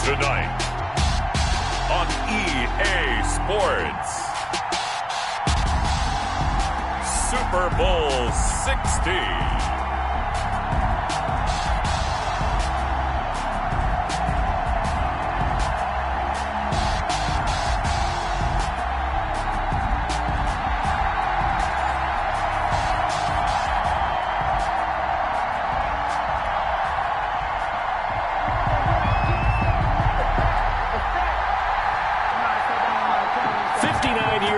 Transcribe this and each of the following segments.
Tonight on EA Sports, Super Bowl 60.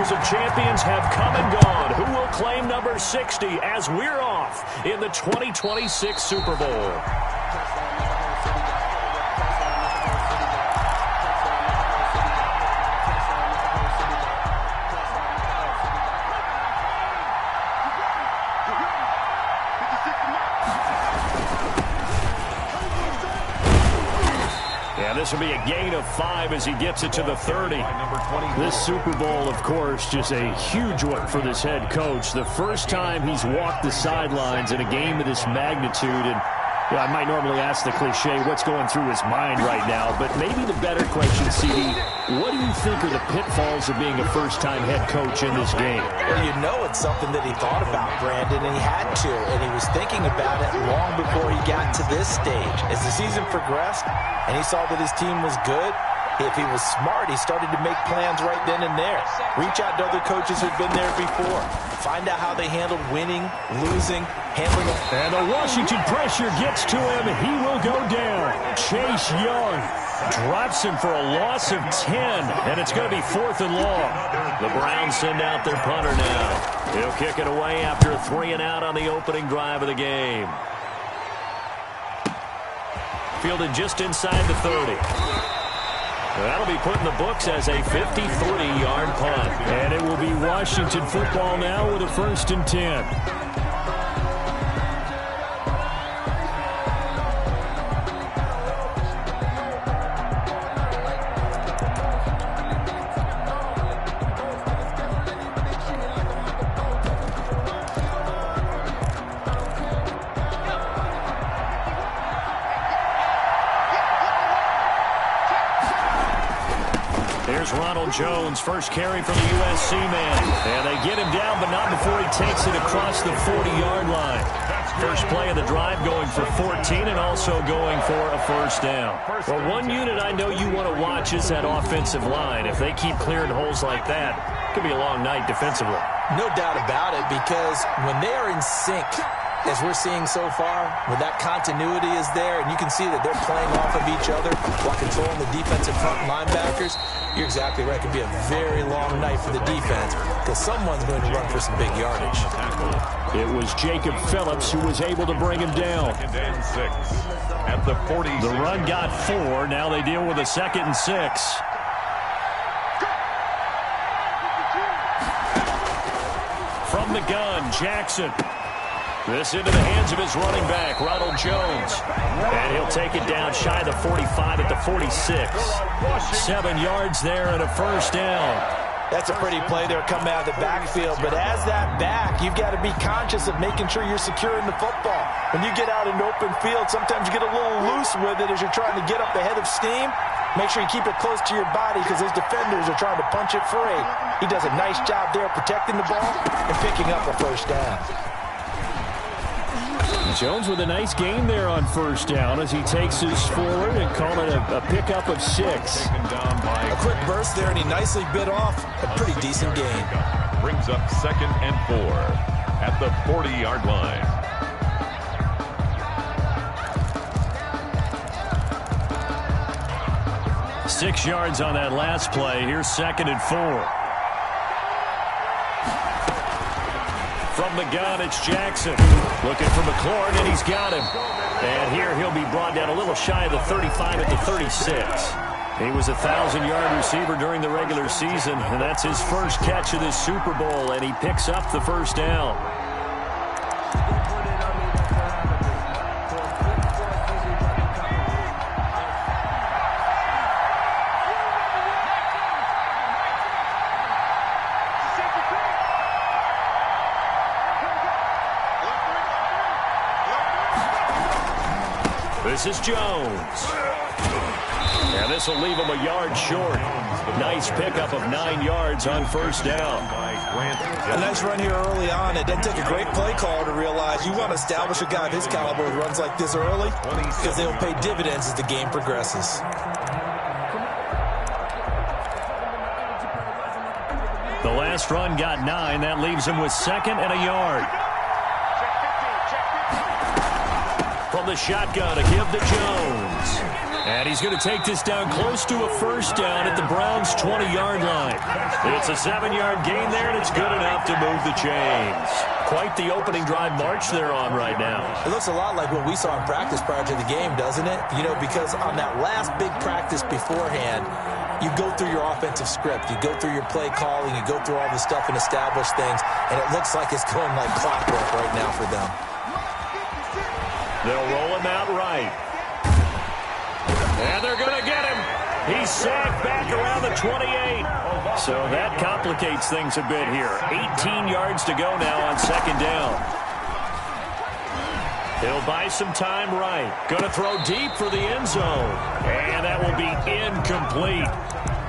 Of champions have come and gone. Who will claim number 60 as we're off in the 2026 Super Bowl? This will be a gain of 5 as he gets it to the 30. This Super Bowl, of course, just a huge one for this head coach. The first time he's walked the sidelines in a game of this magnitude. And I might normally ask the cliche, what's going through his mind right now? But maybe the better question, CD, what do you think are the pitfalls of being a first-time head coach in this game? Well, you know it's something that he thought about, Brandon, and he had to. And he was thinking about it long before he got to this stage. As the season progressed and he saw that his team was good, if he was smart, he started to make plans right then and there. Reach out to other coaches who've been there before. Find out how they handled winning, losing, handling it. And the Washington pressure gets to him. He will go down. Chase Young drops him for a loss of 10. And it's going to be 4th and long. The Browns send out their punter now. He'll kick it away after a 3-and-out on the opening drive of the game. Fielded just inside the 30. That'll be put in the books as a 53-yard punt. And it will be Washington football now with a 1st and 10. Ronald Jones, first carry from the USC man. And they get him down, but not before he takes it across the 40-yard line. First play of the drive going for 14 and also going for a 1st down. Well, one unit I know you want to watch is that offensive line. If they keep clearing holes like that, it could be a long night defensively. No doubt about it, because when they are in sync, as we're seeing so far, when that continuity is there, and you can see that they're playing off of each other while controlling the defensive front linebackers, you're exactly right. It could be a very long night for the defense because someone's going to run for some big yardage. It was Jacob Phillips who was able to bring him down. 2nd and 6 at the 40. The run got 4. Now they deal with a 2nd and 6. From the gun, Jackson. This into the hands of his running back, Ronald Jones. And he'll take it down shy of the 45 at the 46. 7 yards there and a 1st down. That's a pretty play there coming out of the backfield. But as that back, you've got to be conscious of making sure you're securing the football. When you get out in open field, sometimes you get a little loose with it as you're trying to get up the head of steam. Make sure you keep it close to your body because those defenders are trying to punch it free. He does a nice job there protecting the ball and picking up a 1st down. Jones with a nice gain there on 1st down as he takes us forward and call it a pickup of 6. A quick burst there, and he nicely bit off a pretty decent gain. Brings up 2nd and 4 at the 40-yard line. Six yards on that last play. Here's 2nd and 4. From the gun, it's Jackson. Looking for McLaurin, and he's got him. And here he'll be brought down a little shy of the 35 at the 36. He was a 1,000-yard receiver during the regular season, and that's his first catch of this Super Bowl, and he picks up the 1st down. This is Jones. And this will leave him a yard short. Nice pickup of 9 yards on first down. A nice run here early on. It didn't take a great play caller to realize you want to establish a guy of his caliber who runs like this early because they'll pay dividends as the game progresses. The last run got 9. That leaves him with 2nd and a yard. From the shotgun, a give to Jones. And he's going to take this down close to a first down at the Browns' 20-yard line. It's a 7-yard gain there, and it's good enough to move the chains. Quite the opening drive march they're on right now. It looks a lot like what we saw in practice prior to the game, doesn't it? You know, because on that last big practice beforehand, you go through your offensive script. You go through your play calling. You go through all the stuff and establish things. And it looks like it's going like clockwork right now for them. They'll roll him out right. And they're going to get him. He's sacked back around the 28. So that complicates things a bit here. 18 yards to go now on 2nd down. He'll buy some time right. Going to throw deep for the end zone. And that will be incomplete.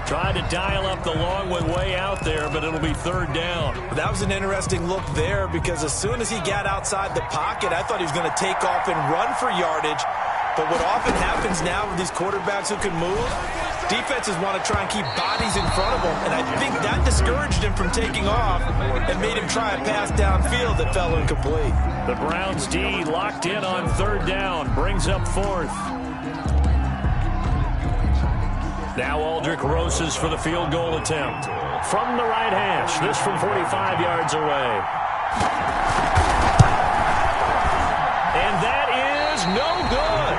Trying to dial up the long one way out there, but it'll be 3rd down. That was an interesting look there because as soon as he got outside the pocket, I thought he was going to take off and run for yardage. But what often happens now with these quarterbacks who can move, defenses want to try and keep bodies in front of them. And I think that discouraged him from taking off and made him try a pass downfield that fell incomplete. The Browns D locked in on 3rd down, brings up 4th. Now Aldrick Rosas for the field goal attempt. From the right hash, this from 45 yards away. And that is no good.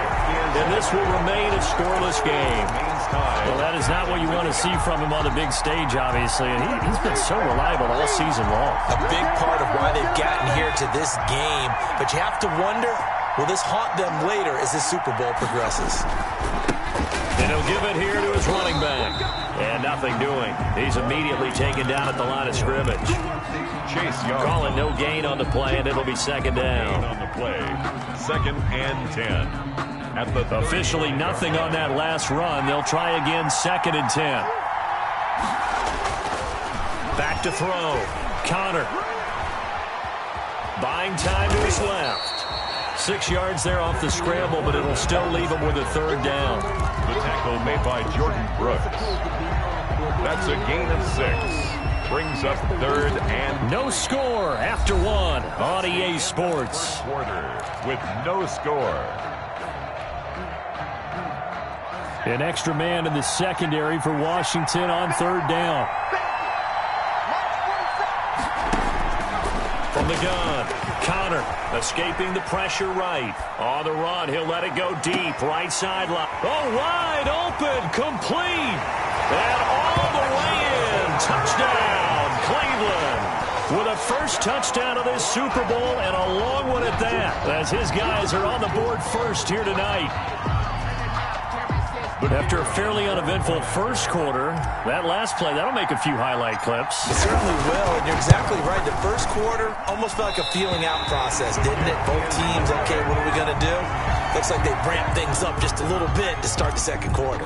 And this will remain a scoreless game. Well, that is not what you want to see from him on the big stage, obviously. And he's been so reliable all season long. A big part of why they've gotten here to this game. But you have to wonder, will this haunt them later as this Super Bowl progresses? And he'll give it here to his running back. And nothing doing. He's immediately taken down at the line of scrimmage. Chase Young. Calling no gain on the play, and it'll be 2nd down. On the play, 2nd and 10. Officially nothing on that last run. They'll try again, 2nd and 10. Back to throw. Connor. Buying time to his left. 6 yards there off the scramble, but it'll still leave him with a 3rd down. The tackle made by Jordan Brooks. That's a gain of 6. Brings up 3rd and... No score after 1 on EA Sports. Quarter with no score. An extra man in the secondary for Washington on 3rd down. From the gun, Connor escaping the pressure right. On the run, he'll let it go deep, right sideline. Oh, wide open, complete. And all the way in. Touchdown, Cleveland. With a first touchdown of this Super Bowl and a long one at that. As his guys are on the board first here tonight. After a fairly uneventful first quarter, that last play, that'll make a few highlight clips. It certainly will, and you're exactly right. The first quarter almost felt like a feeling out process, didn't it? Both teams, okay, what are we going to do? Looks like they ramped things up just a little bit to start the second quarter.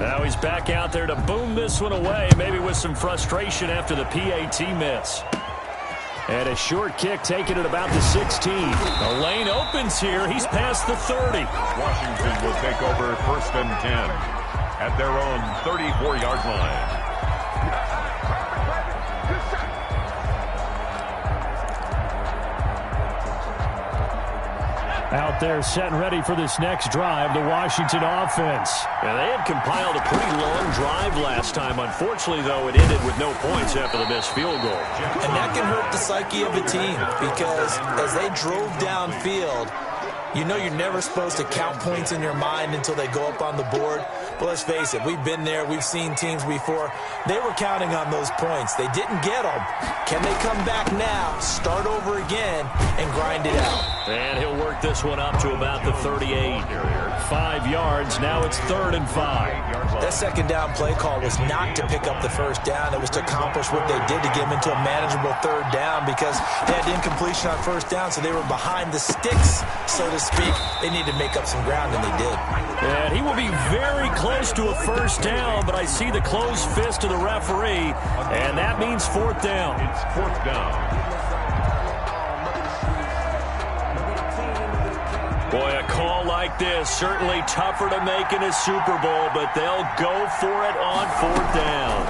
Now he's back out there to boom this one away, maybe with some frustration after the PAT miss. And a short kick taken at about the 16. The lane opens here. He's past the 30. Washington will take over 1st and 10 at their own 34-yard line. Out there set and ready for this next drive, the Washington offense. And they had compiled a pretty long drive last time. Unfortunately, though, it ended with no points after the missed field goal. And that can hurt the psyche of a team because as they drove downfield, you know you're never supposed to count points in your mind until they go up on the board. But let's face it, we've been there. We've seen teams before. They were counting on those points. They didn't get them. Can they come back now, start over again, and grind it out? And he'll work this one up to about the 38. 5 yards. Now it's 3rd and 5. That second down play call was not to pick up the first down. It was to accomplish what they did to get them into a manageable 3rd down because they had incompletion on first down, so they were behind the sticks, so to speak. They needed to make up some ground, and they did. And he will be very close to a first down, but I see the closed fist of the referee, and that means 4th down. It's 4th down. Boy, a call like this, certainly tougher to make in a Super Bowl, but they'll go for it on 4th down.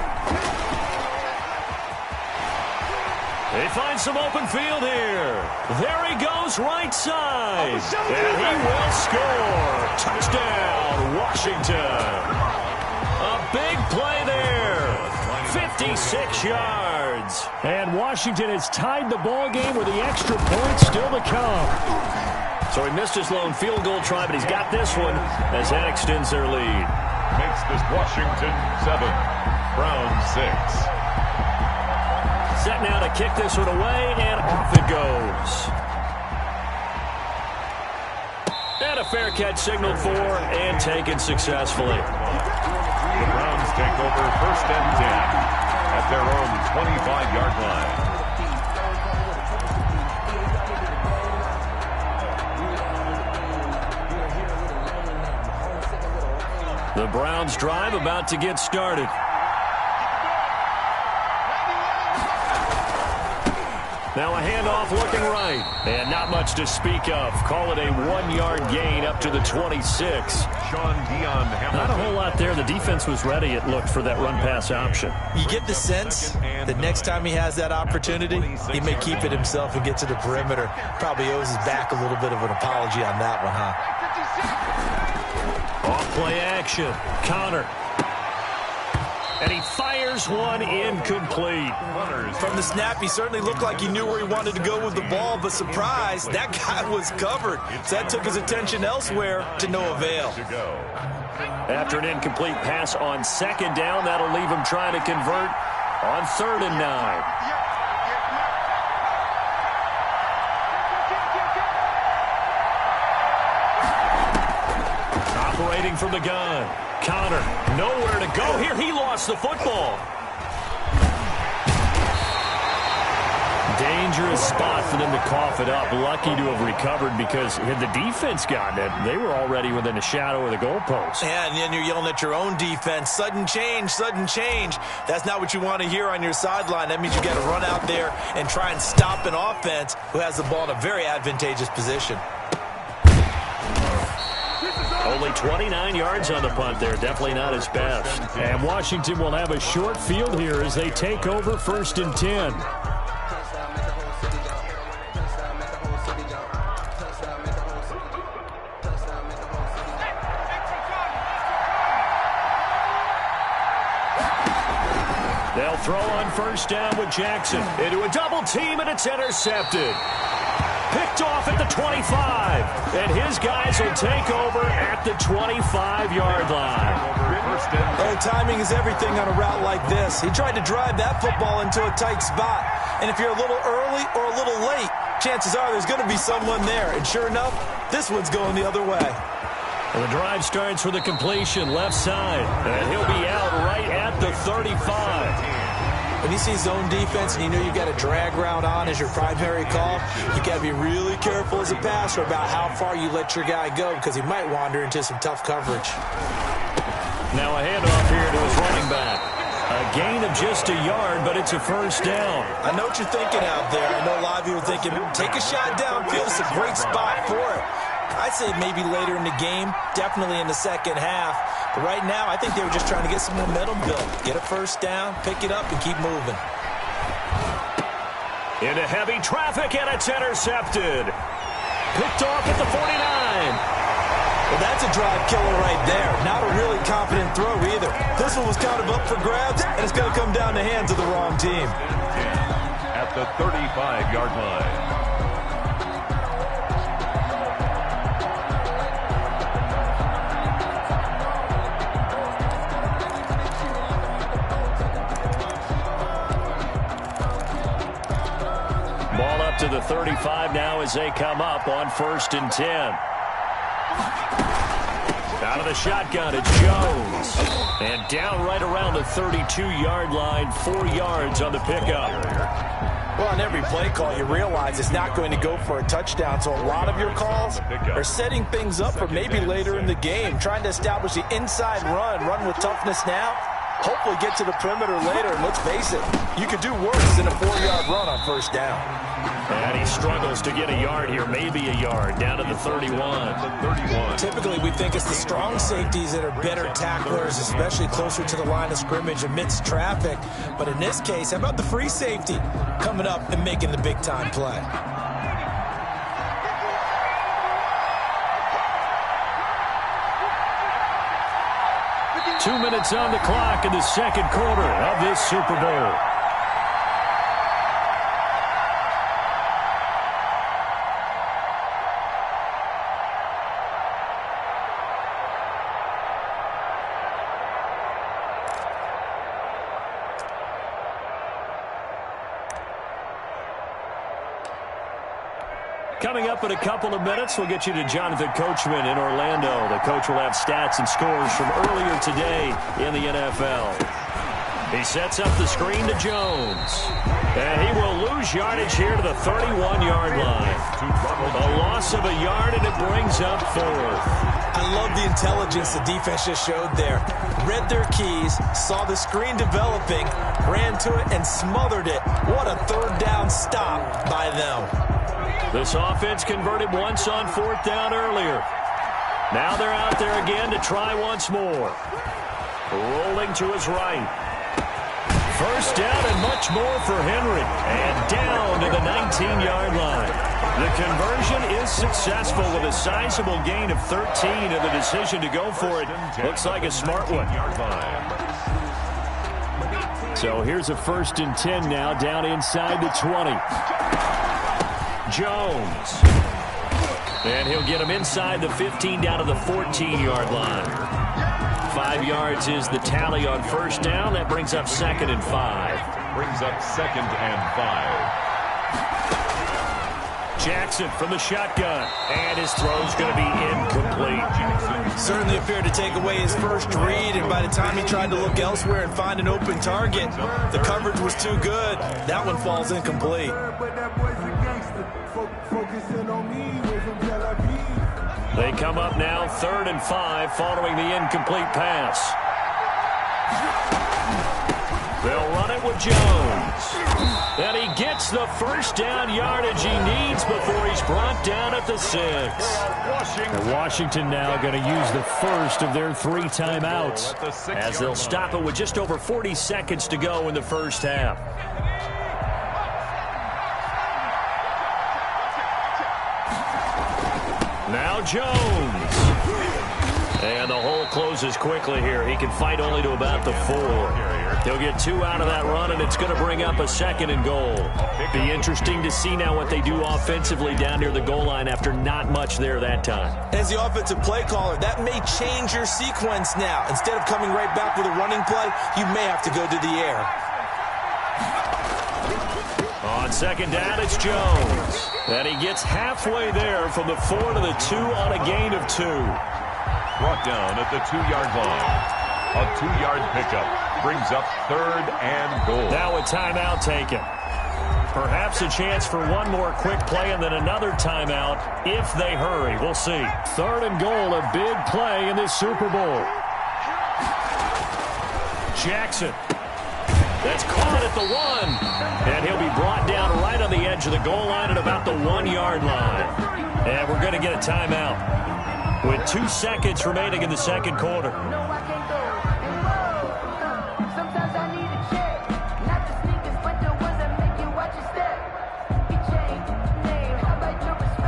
They find some open field here. There he goes, right side. And he will score. Touchdown, Washington. A big play there. 56 yards. And Washington has tied the ball game with the extra point still to come. So he missed his lone field goal try, but he's got this one as that extends their lead. Makes this Washington 7, Browns 6. Set now to kick this one away, and off it goes. And a fair catch signaled for and taken successfully. The Browns take over 1st and 10 at their own 25-yard line. The Browns drive about to get started. Now a handoff looking right. And not much to speak of. Call it a 1-yard gain up to the 26. Sean Dion Hamilton. Not a whole lot there. The defense was ready, it looked, for that run-pass option. You get the sense that next time he has that opportunity, he may keep it himself and get to the perimeter. Probably owes his back a little bit of an apology on that one, huh? Off play action. Connor. And he fires one incomplete. From the snap, he certainly looked like he knew where he wanted to go with the ball, but surprise, that guy was covered. So that took his attention elsewhere to no avail. After an incomplete pass on 2nd down, that'll leave him trying to convert on 3rd and 9. Operating from the gun. Connor, nowhere to go here. He lost the football. Dangerous spot for them to cough it up. Lucky to have recovered because had the defense gotten it, they were already within a shadow of the goalpost. Yeah, and then you're yelling at your own defense. Sudden change, sudden change. That's not what you want to hear on your sideline. That means you got to run out there and try and stop an offense who has the ball in a very advantageous position. Only 29 yards on the punt there. Definitely not his best. And Washington will have a short field here as they take over 1st and 10. They'll throw on 1st down with Jackson. Into a double team, and it's intercepted. Picked off at the 25. And his guys will take over at the 25-yard line. Oh, timing is everything on a route like this. He tried to drive that football into a tight spot. And if you're a little early or a little late, chances are there's going to be someone there. And sure enough, this one's going the other way. And the drive starts with a completion left side. And he'll be out right at the 35. When you see zone defense and you know you've got a drag route on as your primary call, you got to be really careful as a passer about how far you let your guy go because he might wander into some tough coverage. Now a handoff here to his running back. A gain of just a yard, but it's a 1st down. I know what you're thinking out there. I know a lot of you are thinking, take a shot downfield. It's a great spot for it. I'd say maybe later in the game, definitely in the second half. But right now, I think they were just trying to get some momentum built. Get a 1st down, pick it up, and keep moving. Into heavy traffic, and it's intercepted. Picked off at the 49. Well, that's a drive killer right there. Not a really confident throw either. This one was kind of up for grabs, and it's going to come down the hands of the wrong team. At the 35-yard line. to the 35 now as they come up on 1st and 10. Out of the shotgun, it's Jones. And down right around the 32-yard line, 4 yards on the pickup. Well, on every play call, you realize it's not going to go for a touchdown, so a lot of your calls are setting things up for maybe later in the game, trying to establish the inside run with toughness now, hopefully get to the perimeter later, and let's face it, you could do worse than a 4-yard run on 1st down. And he struggles to get a yard here, maybe a yard, down to the 31. Typically, we think it's the strong safeties that are better tacklers, especially closer to the line of scrimmage amidst traffic. But in this case, how about the free safety coming up and making the big-time play? Two minutes on the clock in the second quarter of this Super Bowl. Coming up in a couple of minutes, we'll get you to Jonathan Coachman in Orlando. The coach will have stats and scores from earlier today in the NFL. He sets up the screen to Jones. And he will lose yardage here to the 31-yard line. A loss of a yard, and it brings up 4th. I love the intelligence the defense just showed there. Read their keys, saw the screen developing, ran to it, and smothered it. What a 3rd down stop by them. This offense converted once on 4th down earlier. Now they're out there again to try once more. Rolling to his right. 1st down and much more for Henry. And down to the 19-yard line. The conversion is successful with a sizable gain of 13, and the decision to go for it looks like a smart one. So here's a 1st and 10 now, down inside the 20. Jones. And he'll get him inside the 15 down to the 14-yard line. 5 yards is the tally on 1st down. That brings up 2nd and 5. Brings up 2nd and 5. Jackson from the shotgun. And his throw's going to be incomplete. Certainly appeared to take away his first read, and by the time he tried to look elsewhere and find an open target, the coverage was too good. That one falls incomplete. They come up now 3rd and 5 following the incomplete pass. They'll run it with Jones. And he gets the 1st down yardage he needs before he's brought down at the 6. Washington now going to use the first of their 3 timeouts as they'll stop it with just over 40 seconds to go in the 1st half. Now Jones. And the hole closes quickly here. He can fight only to about the 4. He'll get 2 out of that run, and it's going to bring up a 2nd and goal. Be interesting to see now what they do offensively down near the goal line after not much there that time. As the offensive play caller, that may change your sequence now. Instead of coming right back with a running play, you may have to go to the air. On 2nd down, it's Jones. And he gets halfway there from the 4 to the 2 on a gain of 2. Brought down at the 2-yard line. A 2-yard pickup brings up 3rd and goal. Now a timeout taken. Perhaps a chance for one more quick play and then another timeout if they hurry. We'll see. 3rd and goal, a big play in this Super Bowl. Jackson. That's caught at the 1. And he'll be brought down right on the edge of the goal line at about the 1-yard line. And we're going to get a timeout with 2 seconds remaining in the second quarter.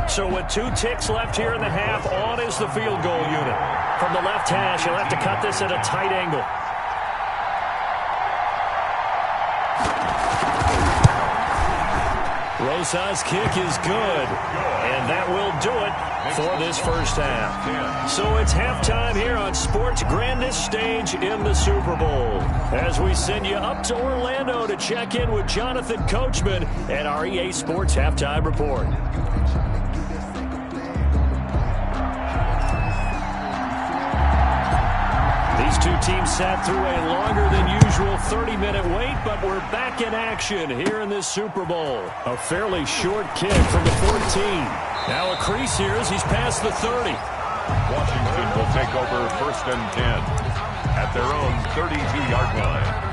So with 2 ticks left here in the half, on is the field goal unit. From the left hash, he'll have to cut this at a tight angle. Rosas' kick is good, and that will do it for this first half. So it's halftime here on sports' grandest stage in the Super Bowl, as we send you up to Orlando to check in with Jonathan Coachman at our EA Sports Halftime Report. These two teams sat through a longer than usual 30-minute wait, but we're back in action here in this Super Bowl. A fairly short kick from the 14. Now a crease here as he's past the 30. Washington will take over 1st and 10 at their own 32-yard line.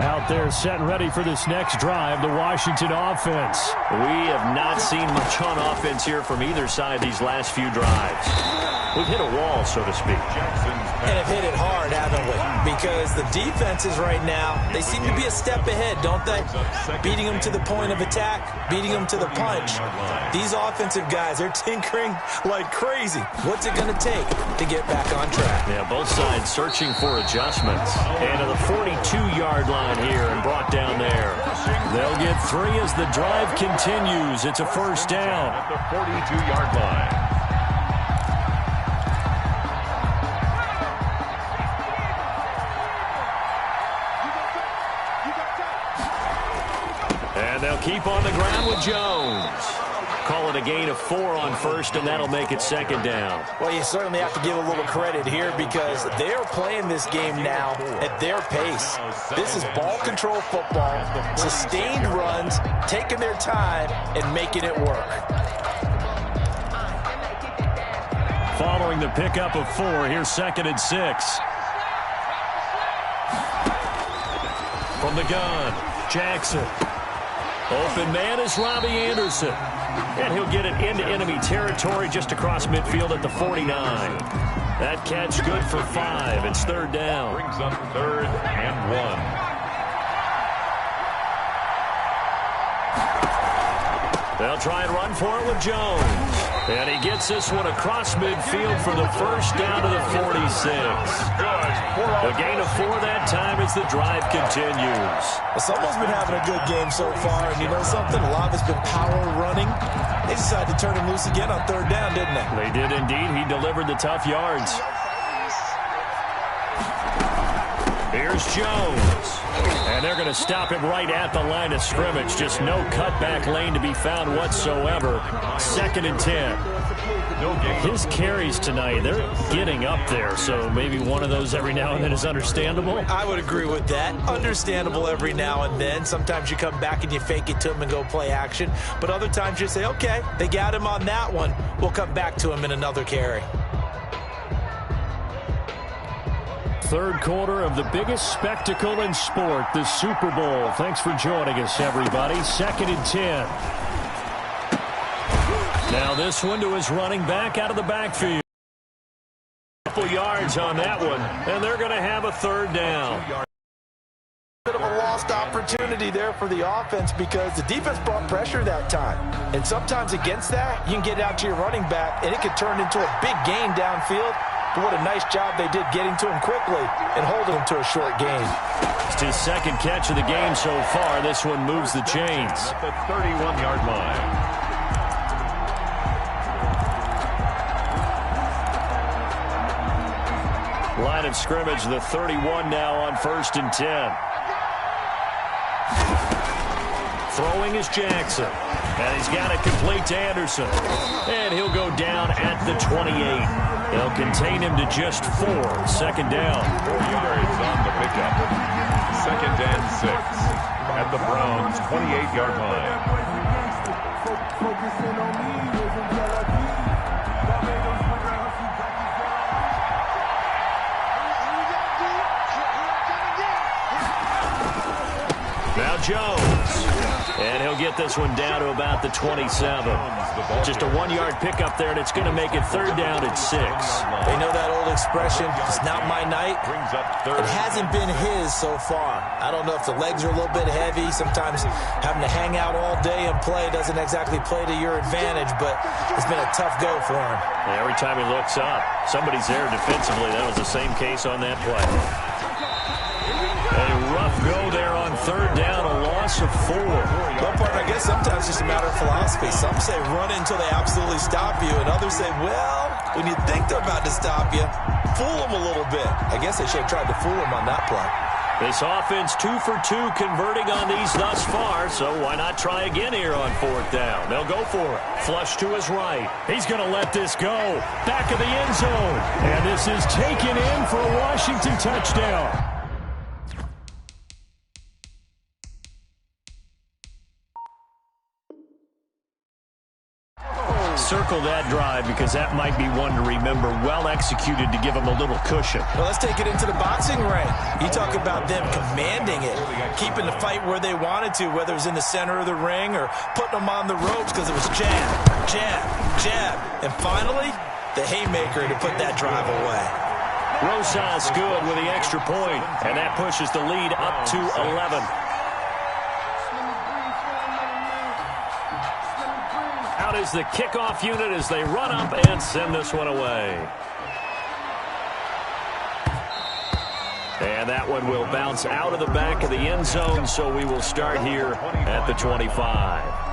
Out there set and ready for this next drive, the Washington offense. We have not seen much on offense here from either side these last few drives. We've hit a wall, so to speak. And have hit it hard, haven't we? Because the defenses right now, they seem to be a step ahead, don't they? Beating them to the point of attack, beating them to the punch. These offensive guys, they're tinkering like crazy. What's it going to take to get back on track? Yeah, both sides searching for adjustments. And to the 42-yard line here and brought down there. They'll get 3 as the drive continues. It's a first down. At the 42-yard line. And they'll keep on the ground with Jones. Call it a gain of 4 on first, and that'll make it second down. Well, you certainly have to give a little credit here because they're playing this game now at their pace. This is ball control football, sustained runs, taking their time, and making it work. Following the pickup of 4, here's 2nd and 6. From the gun, Jackson. Open man is Robbie Anderson. And he'll get it into enemy territory just across midfield at the 49. That catch good for 5. It's 3rd down. Brings up 3rd and 1. They'll try and run for it with Jones. And he gets this one across midfield for the first down to the 46. A gain of 4 that time as the drive continues. Someone's been having a good game so far, and you know something? A lot of it's been power running. They decided to turn him loose again on 3rd down, didn't they? They did indeed. He delivered the tough yards. Here's Jones. And they're going to stop him right at the line of scrimmage. Just no cutback lane to be found whatsoever. 2nd and 10. His carries tonight, they're getting up there. So maybe one of those every now and then is understandable. I would agree with that. Understandable every now and then. Sometimes you come back and you fake it to him and go play action. But other times you say, okay, they got him on that one. We'll come back to him in another carry. 3rd quarter of the biggest spectacle in sport, the Super Bowl. Thanks for joining us, everybody. 2nd and 10. Now this one to his running back out of the backfield. Couple yards on that one, and they're going to have a 3rd down. Bit of a lost opportunity there for the offense because the defense brought pressure that time. And sometimes against that, you can get out to your running back, and it can turn into a big gain downfield. But what a nice job they did getting to him quickly and holding him to a short gain. It's his 2nd catch of the game so far. This one moves the chains. At the 31-yard line. Line of scrimmage, the 31 now on 1st and 10. Throwing is Jackson. And he's got it complete to Anderson. And he'll go down at the 28. They'll contain him to just 4. 2nd down. 4 yards on the pickup. 2nd and 6 at the Browns' 28-yard line. Now Jones. And he'll get this one down to about the 27. Just a 1-yard pickup there, and it's going to make it 3rd down at 6. They know that old expression, it's not my night. It hasn't been his so far. I don't know if the legs are a little bit heavy. Sometimes having to hang out all day and play doesn't exactly play to your advantage, but it's been a tough go for him. And every time he looks up, somebody's there defensively. That was the same case on that play. A rough go there on third down, a loss of 4. Well, partner, I guess sometimes it's just a matter of philosophy. Some say run until they absolutely stop you, and others say, well, when you think they're about to stop you, fool them a little bit. I guess they should have tried to fool them on that play. This offense 2 for 2 converting on these thus far, so why not try again here on fourth down? They'll go for it. Flush to his right. He's going to let this go. Back of the end zone. And this is taken in for a Washington touchdown. Circle that drive because that might be one to remember. Well executed to give them a little cushion. Well, let's take it into the boxing ring. You talk about them commanding it, keeping the fight where they wanted to, whether it was in the center of the ring or putting them on the ropes because it was jab, jab, jab. And finally, the haymaker to put that drive away. Rosas good with the extra point, and that pushes the lead up to 11. Out is the kickoff unit as they run up and send this one away. And that one will bounce out of the back of the end zone, so we will start here at the 25.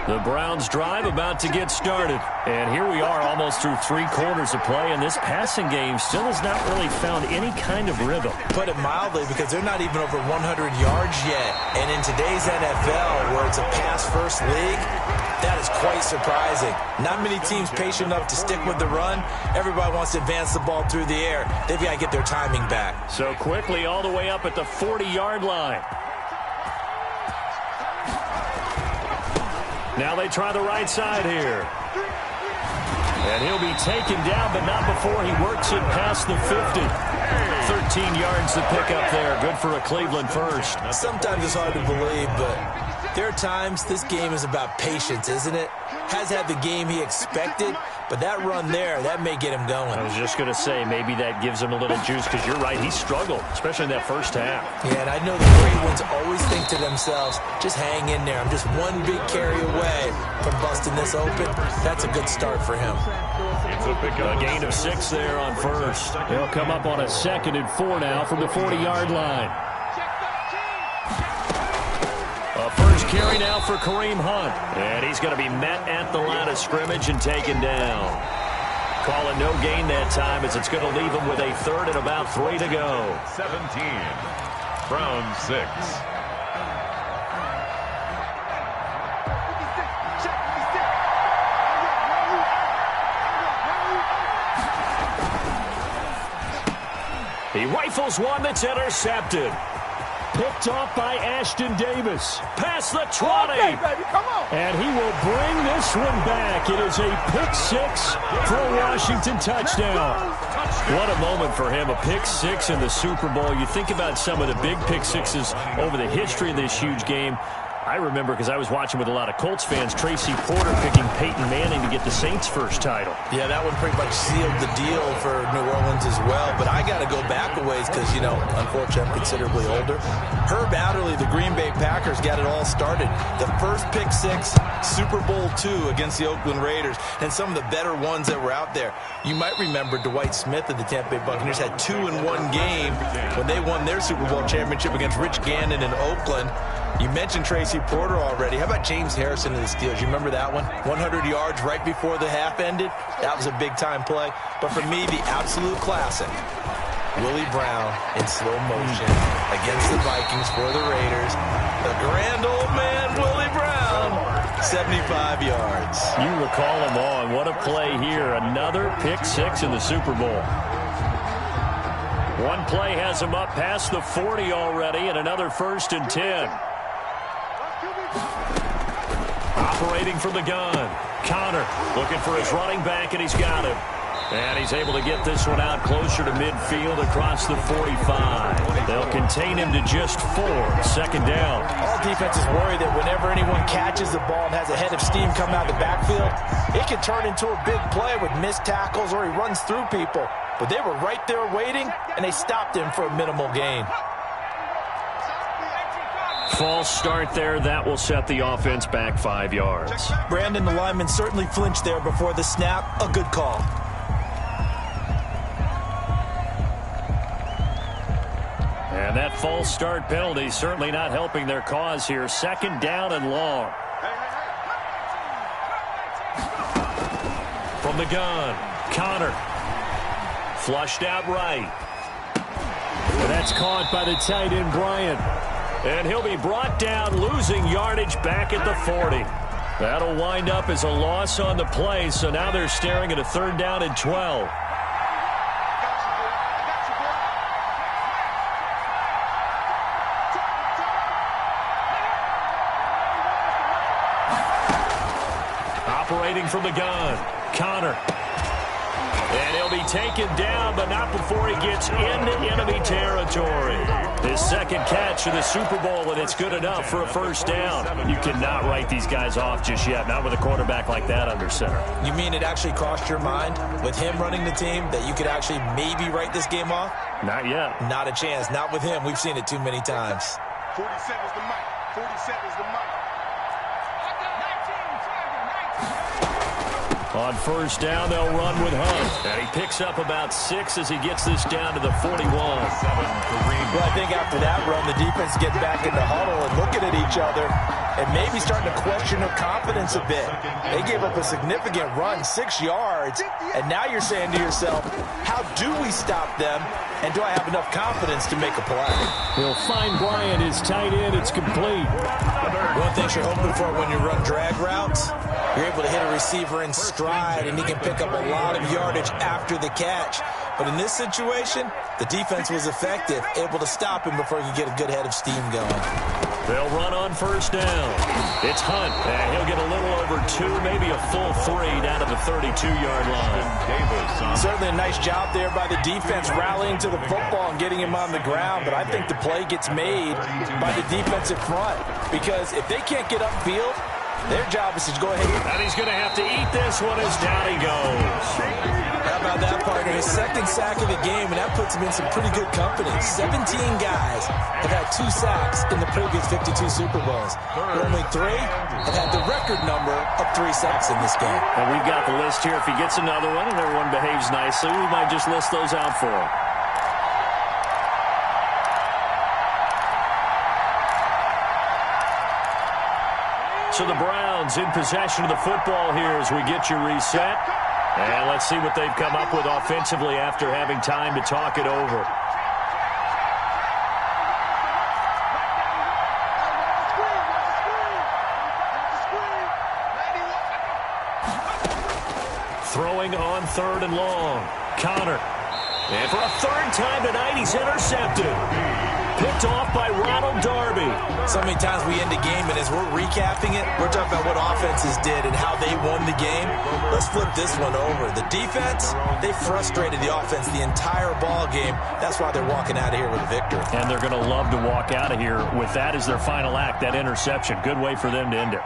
The Browns drive about to get started. And here we are almost through 3 quarters of play, and this passing game still has not really found any kind of rhythm. Put it mildly, because they're not even over 100 yards yet. And in today's NFL, where it's a pass-first league, that is quite surprising. Not many teams patient enough to stick with the run. Everybody wants to advance the ball through the air. They've got to get their timing back. So quickly all the way up at the 40-yard line. Now they try the right side here. And he'll be taken down, but not before he works it past the 50. 13 yards to pick up there. Good for a Cleveland first. Sometimes it's hard to believe, but there are times this game is about patience, isn't it? Has had the game he expected, but that run there, that may get him going. I was just going to say, maybe that gives him a little juice, because you're right, he struggled, especially in that first half. Yeah, and I know the great ones always think to themselves, just hang in there. I'm just one big carry away from busting this open. That's a good start for him. A gain of 6 there on first. They'll come up on a 2nd and 4 now from the 40-yard line. A first carry now for Kareem Hunt. And he's going to be met at the line of scrimmage and taken down. Call it no gain that time, as it's going to leave him with a 3rd and about 3 to go. 17. Browns 6. He rifles one that's intercepted. Picked off by Ashton Davis. Past the 20. Okay, baby, come on. And he will bring this one back. It is a pick-6 for a Washington touchdown. What a moment for him, a pick-6 in the Super Bowl. You think about some of the big pick-6s over the history of this huge game. I remember, because I was watching with a lot of Colts fans, Tracy Porter picking Peyton Manning to get the Saints' first title. Yeah, that one pretty much sealed the deal for New Orleans as well. But I got to go back a ways because, you know, unfortunately I'm considerably older. Herb Adderley, the Green Bay Packers, got it all started. The first pick-6, Super Bowl II against the Oakland Raiders, and some of the better ones that were out there. You might remember Dwight Smith of the Tampa Bay Buccaneers had 2 in one game when they won their Super Bowl championship against Rich Gannon in Oakland. You mentioned Tracy Porter already. How about James Harrison of the Steelers? You remember that one? 100 yards right before the half ended. That was a big-time play. But for me, the absolute classic, Willie Brown in slow motion against the Vikings for the Raiders. The grand old man, Willie Brown, 75 yards. You recall them all, and what a play here. Another pick-6 in the Super Bowl. One play has him up past the 40 already, and another 1st and 10. Operating from the gun. Connor looking for his running back, and he's got him. And he's able to get this one out closer to midfield across the 45. They'll contain him to just 4. 2nd down. All defenses worry that whenever anyone catches the ball and has a head of steam come out of the backfield, it can turn into a big play with missed tackles or he runs through people. But they were right there waiting, and they stopped him for a minimal gain. False start there. That will set the offense back 5 yards. Brandon, the lineman, certainly flinched there before the snap. A good call. And that false start penalty certainly not helping their cause here. 2nd down and long. From the gun, Connor. Flushed out right. And that's caught by the tight end, Bryant. And he'll be brought down, losing yardage back at the 40. That'll wind up as a loss on the play, so now they're staring at a 3rd down and 12. Operating from the gun, Connor. And he'll be taken down, but not before he gets into enemy territory. His 2nd catch of the Super Bowl, and it's good enough for a 1st down. You cannot write these guys off just yet, not with a quarterback like that under center. You mean it actually crossed your mind with him running the team that you could actually maybe write this game off? Not yet. Not a chance. Not with him. We've seen it too many times. 47 is the mic. 47 is the mic. On 1st down, they'll run with Hunt. And he picks up about 6 as he gets this down to the 41. Well, I think after that run, the defense get back in the huddle and looking at each other and maybe starting to question their confidence a bit. They gave up a significant run, 6 yards, and now you're saying to yourself, how do we stop them, and do I have enough confidence to make a play? He'll find Bryant, his tight end. It's complete. One thing you're hoping for when you run drag routes, you're able to hit a receiver in stride, and he can pick up a lot of yardage after the catch. But in this situation, the defense was effective, able to stop him before he could get a good head of steam going. They'll run on 1st down. It's Hunt, and he'll get a little over 2, maybe a full 3 down to the 32-yard line. Certainly a nice job there by the defense rallying to the football and getting him on the ground, but I think the play gets made by the defensive front because if they can't get upfield, their job is to go ahead. And he's going to have to eat this one as down he goes. How about that, partner? His 2nd sack of the game, and that puts him in some pretty good company. 17 guys have had 2 sacks in the previous 52 Super Bowls. But only 3 have had the record number of 3 sacks in this game. And we've got the list here. If he gets another one and everyone behaves nicely, we might just list those out for him. So the Browns in possession of the football here as we get you reset. And let's see what they've come up with offensively after having time to talk it over. Throwing on 3rd and long. Connor. And for a 3rd time tonight, he's intercepted. Picked off by Ronald Darby. So many times we end the game, and as we're recapping it, we're talking about what offenses did and how they won the game. Let's flip this one over. The defense, they frustrated the offense the entire ball game. That's why they're walking out of here with a victory. And they're going to love to walk out of here with that as their final act, that interception. Good way for them to end it.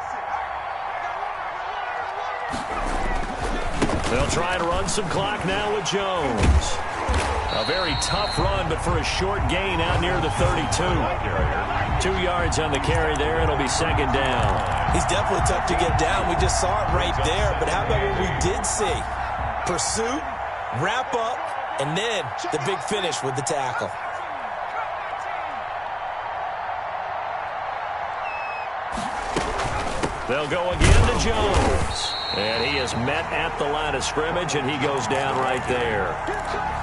They'll try to run some clock now with Jones. A very tough run, but for a short gain out near the 32. 2 yards on the carry there. It'll be 2nd down. He's definitely tough to get down. We just saw it right there. But how about what we did see? Pursuit, wrap up, and then the big finish with the tackle. They'll go again to Jones. And he is met at the line of scrimmage, and he goes down right there.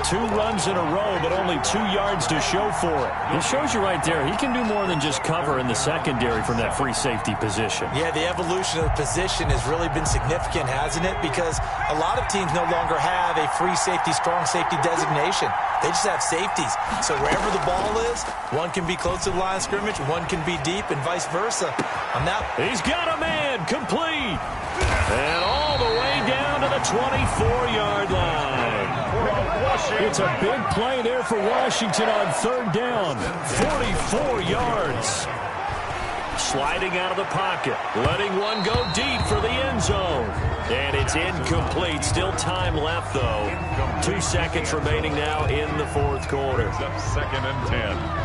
2 runs in a row, but only 2 yards to show for it. It shows you right there, he can do more than just cover in the secondary from that free safety position. Yeah, the evolution of the position has really been significant, hasn't it? Because a lot of teams no longer have a free safety, strong safety designation. They just have safeties. So wherever the ball is, one can be close to the line of scrimmage, one can be deep, and vice versa. He's got a man, complete. And all the way down to the 24-yard line. It's a big play there for Washington on 3rd down. 44 yards. Sliding out of the pocket. Letting one go deep for the end zone. And it's incomplete. Still time left, though. 2 seconds remaining now in the 4th quarter. It's up 2nd and 10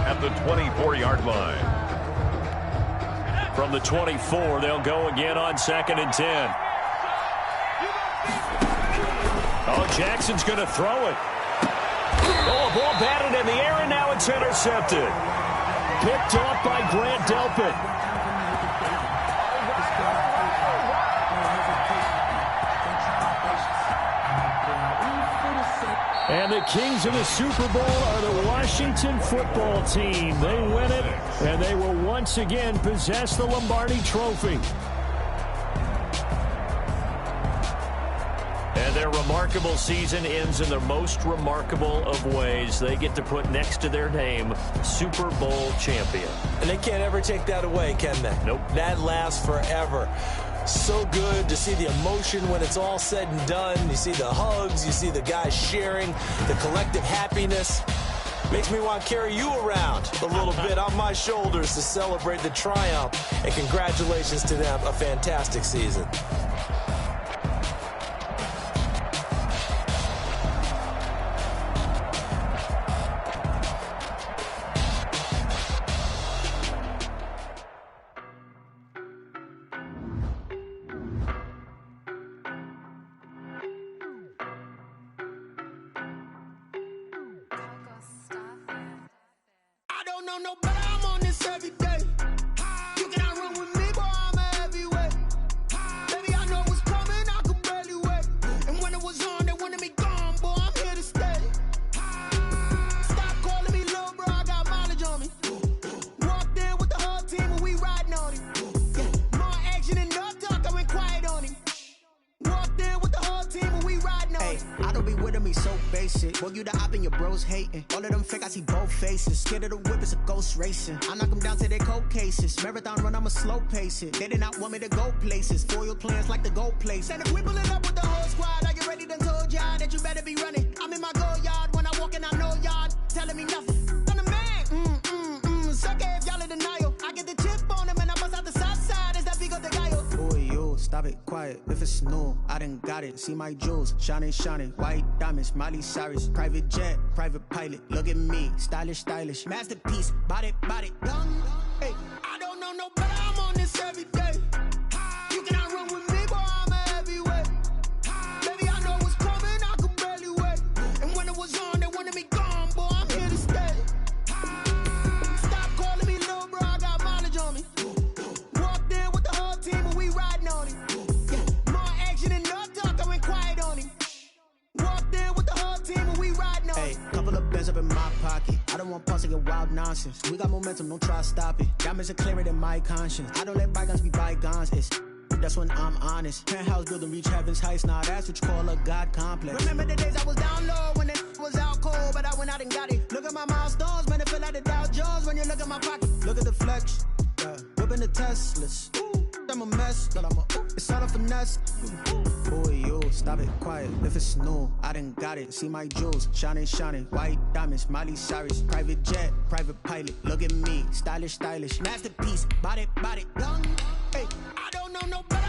at the 24-yard line. From the 24, they'll go again on 2nd and 10. Oh, Jackson's going to throw it. Oh, a ball batted in the air, and now it's intercepted. Picked off by Grant Delpit. And the kings of the Super Bowl are the Washington football team. They win it, and they will once again possess the Lombardi Trophy. And their remarkable season ends in the most remarkable of ways. They get to put next to their name, Super Bowl champion. And they can't ever take that away, can they? Nope. That lasts forever. So good to see the emotion when it's all said and done. You see the hugs, you see the guys sharing, the collective happiness. Makes me want to carry you around a little bit on my shoulders to celebrate the triumph. And congratulations to them, a fantastic season. Racing. I knock them down to their cold cases. Marathon run, I'ma slow pace it. They did not want me to go places. Foil plans like the gold place. And if we pulling up with the whole squad, are you ready? Done told y'all that you better be running. I'm in my go yard when I walk in, I know y'all telling me nothing. I'm the man. Sucker if y'all in denial. I get the chip on him and I bust out the south side. Is that Vigo de Gallo? Boy, yo, stop it, quiet. If it's new, I done got it. See my jewels, shining, shining. White diamonds, Miley Cyrus. Private jet, private pilot. Look at me, stylish, stylish. Masterpiece, body, young. Hey, I don't know no better. I'm on this every day. You cannot run with me, boy. I'm a heavyweight. Baby, I know what's coming. I could barely wait. And when it was on, they wanted me gone, boy. I'm here to stay. Stop calling me little bro. I got mileage on me. Walked in with the whole team and we riding on it. Yeah, more action and no talk. I went quiet on him. Walked in with the whole team and we riding on it. Hey, couple of bands up in my pocket. I don't want pause to get wild nonsense. We got momentum, don't try to stop it. Diamonds are clearer than my conscience. I don't let bygones be bygones. That's when I'm honest. Penthouse building, reach heaven's heights. Now that's what you call a God complex. Remember the days I was down low when it was out cold, but I went out and got it. Look at my milestones, man, it feel like the Dow Jones when you look at my pocket. Look at the flex, whipping the Teslas. I'm a mess, but it's all a finesse. Boy, yo, stop it, quiet. If it's new, I done got it. See my jewels, shining, shining. White diamonds, Miley Cyrus. Private jet, private pilot. Look at me, stylish, stylish. Masterpiece, body, young. Hey, I don't know no better.